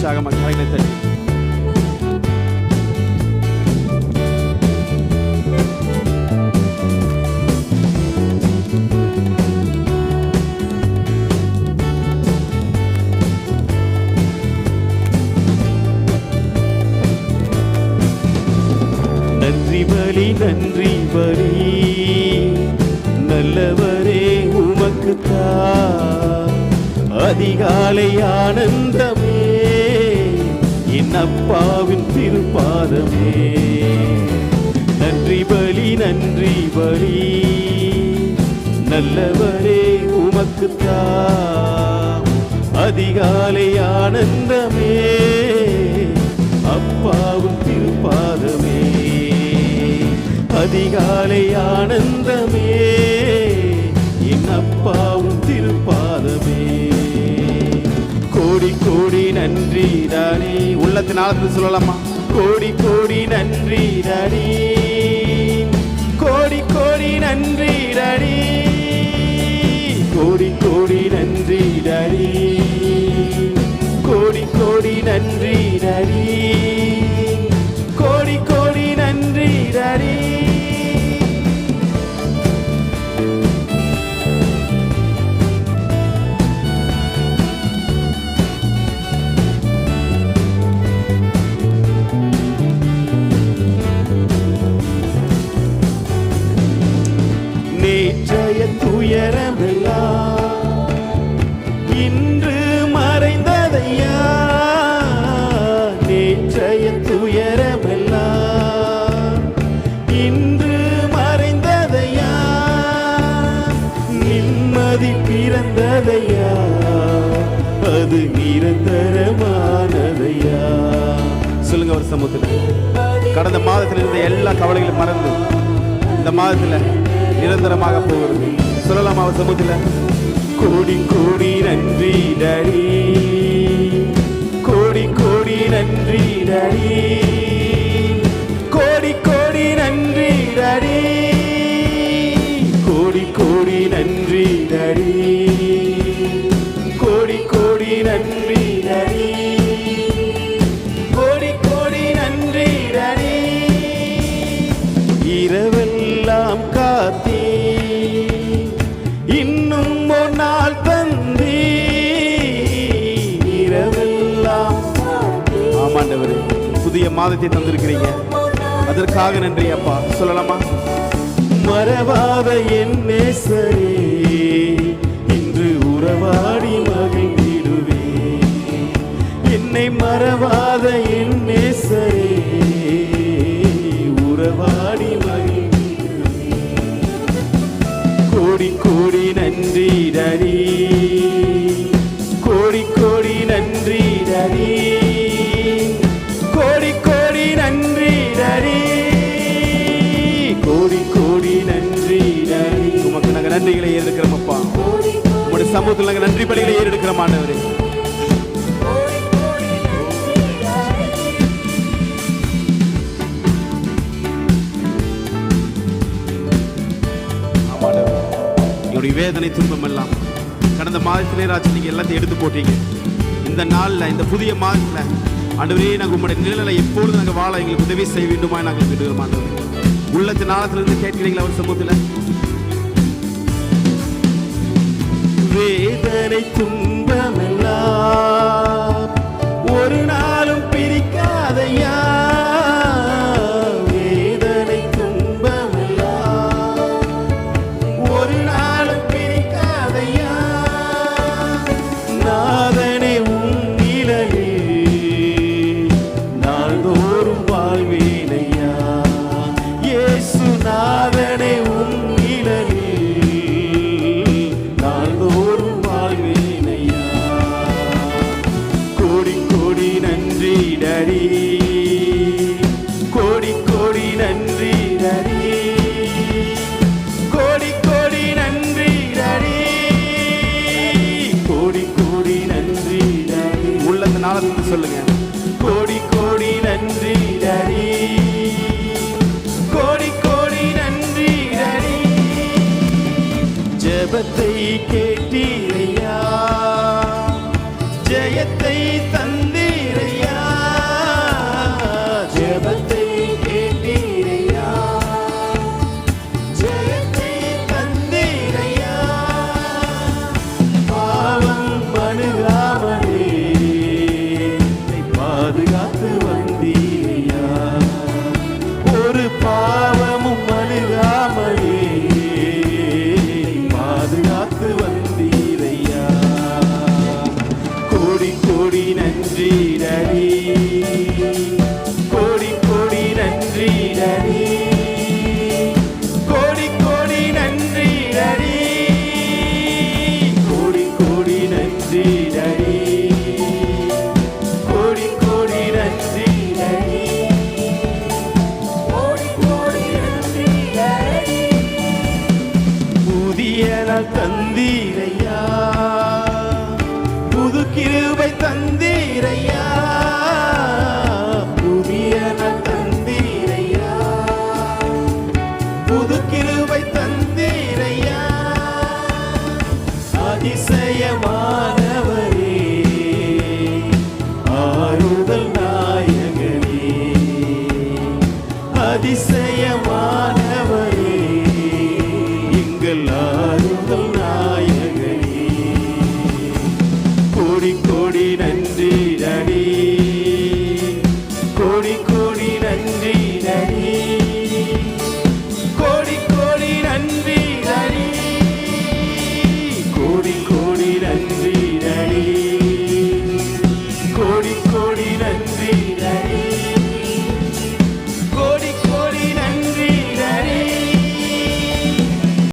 உற்சாகமாக கரங்களை தட்டி நன்றி பலி நன்றி பலி நல்லவரே உமக்குத்தான் அதிகாலை ஆனந்தமே என் அப்பாவின் திருப்பாதமே. நன்றி பலி நல்லவரே உமக்குத்தான் அதிகாலை ஆனந்தமே அப்பாவின் திருப்பாதமே. அதிகாலை ஆனந்தமே என் அப்பாவும் திருப்பாதமே. கோடி கோடி நன்றி டாடி. உள்ளத்தின் ஆழத்தில் சொல்லலாமா? கோடி கோடி நன்றி டாடி, கோடி கோடி நன்றி டாடி, கோடி கோடி நன்றி டாடி, கோடி கோடி நன்றி டாடி, கோடி கோடி நன்றி டாடி. நேற்றைய துயரமெல்லாம் இன்று மறைந்ததையா, நேற்றைய துயரமெல்லாம் இன்று மறைந்ததையா, நிம்மதி பிறந்ததையா, அது நிரந்தரமானதையா. சொல்லுங்க ஒரு சமூகத்தில் கடந்த மாதத்தில் இருந்த எல்லா கவலைகளும் மறந்து இந்த மாதத்தில் நிரந்தரமாக போகிறது. சொல்லலாம் அவர் சமூகத்தில் கோடி கோடி நன்றி டாடி, கோடி கோடி நன்றி டாடி, கோடி கோடி நன்றி டாடி, கோடி கோடி நன்றி டாடி, கோடி கோடி நன்றி டாடி, கோடி கோடி நன்றி டாடி. இரவெல்லாம் காத்தீ இன்னும் ஒரு நாள் தந்தீ, இரவெல்லாம். ஆமாண்டவரே, புதிய மாதத்தை தந்திருக்கிறீங்க, அதற்காக நன்றி அப்பா. சொல்லலாமா? மறவாத என் நேசரே இன்று உறவாடி மகிழ்ந்திடுவே, என்னை மறவாத என் நேசரே உறவாடி மகிழ்ந்திடுவே. கோடி கோடி நன்றி டாடி, கோடி கோடி நன்றி டாடி, கோடி கோடி நன்றி டாடி, கோடி கோடி நன்றி டாடி. உமக்கு நாங்கள் நன்றிகளை ஏறெடுக்கிறோம் அப்பா. உங்களுடைய சமூகத்தில் நாங்கள் நன்றி பலிகளை ஏறெடுக்கிறோம் ஆண்டவரே. வேதனை துன்பம் எல்லாம் கடந்த மாதத்திலே ராஜா நீங்க எல்லாத்தையும் எடுத்து போட்டீங்க. இந்த நாள்ல இந்த புதிய மாதத்துல ஆண்டவரே நாங்கள் உங்களுடைய நிழலை எப்பொழுது நாங்கள் வாழ எங்களுக்கு உதவி செய்ய வேண்டுமா நாங்கள் கேட்டுக்கிறோம் ஆண்டவரே. உள்ளத்தின் ஆழத்திலிருந்து கேட்கிறீங்களா அவர் சமூகத்தில்? வேதனை துன்பம் எல்லாம் ஒரு நாளும் பிரிக்காதையா, வேதனை துன்பம் எல்லாம் ஒரு நாளும் பிரிக்காதையா, நாதனே உன் நிழலில் நாள்தோறும் வாழ்வேனையா, இயேசு நாதனே உன் நிழலில் நாள்தோறும் வாழ்வேனையா. கோடி கோடி நன்றி டாடி, கோடி கோடி நன்றி டாடி, கோடி கோடி நன்றி டாடி, கோடி கோடி நன்றி டாடி. உள்ளத்த நாளத்துக்கு சொல்லுங்க, கோடி கோடி நன்றி டாடி, கோடி கோடி நன்றி டாடி. ஜெபத்தை கேட்டீரையா, ஜெயத்தை தந்தீரை காத்து வந்தீரையா. கோடி கோடி நன்றி டாடி, கோடி கோடி நன்றி டாடி, கோடி கோடி நன்றி டாடி, கோடி கோடி நன்றி டாடி, கோடி கோடி நன்றி டாடி, கோடி கோடி நன்றி டாடி. புதிய நாள் தந்தீரையா, புது கிருபை தந்தீரையா.